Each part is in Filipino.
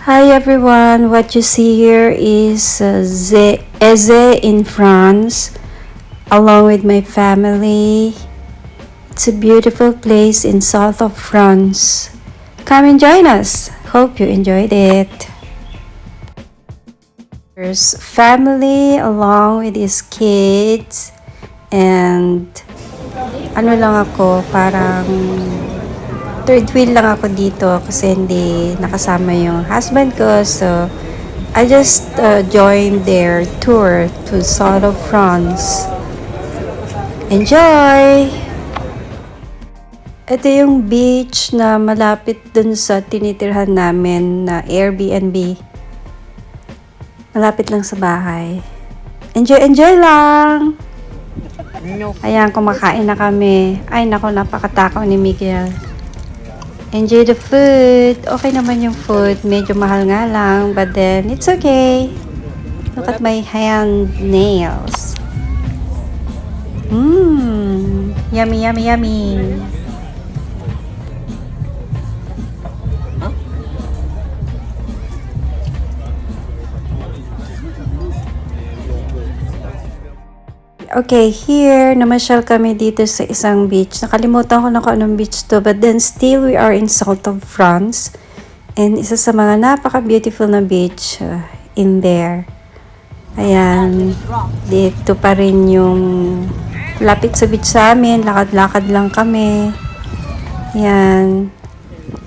Hi everyone, what you see here is Eze in France along with my family. It's a beautiful place in south of France. Come and join us. Hope you enjoyed it. There's family along with his kids and ano lang ako, parang third wheel lang ako dito kasi hindi nakasama yung husband ko. So, I just joined their tour to south of France. Enjoy! Ito yung beach na malapit dun sa tinitirhan namin na Airbnb. Malapit lang sa bahay. Enjoy lang! Ayan, kumakain na kami. Ay, nako, napakatakaw ni Miguel. Enjoy the food. Okay naman yung food. Medyo mahal nga lang. But then, it's okay. Look at my hand nails. Yummy, yummy, yummy. Okay, here, namasyal kami dito sa isang beach. Nakalimutan ko na kung anong beach to, but then still we are in south of France. And isa sa mga napaka-beautiful na beach in there. Ayan, dito pa rin yung lapit sa beach sa amin. Lakad-lakad lang kami. Ayan,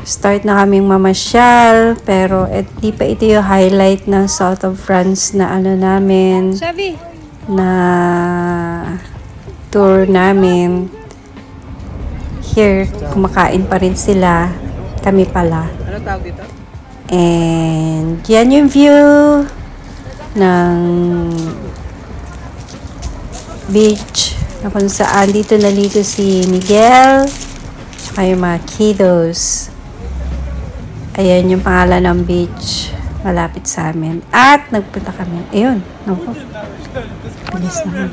start na kaming mamasyal, pero di pa ito yung highlight ng south of France na ano namin. Na tour namin. Here, kumakain pa rin sila. Kami pala. Ano tawag dito? And yan yung view ng beach na kung saan dito si Miguel tsaka yung mga kiddos. Ayan yung pangalan ng beach malapit sa amin. At nagpunta kami. Ayun. Naku. Bilis naman.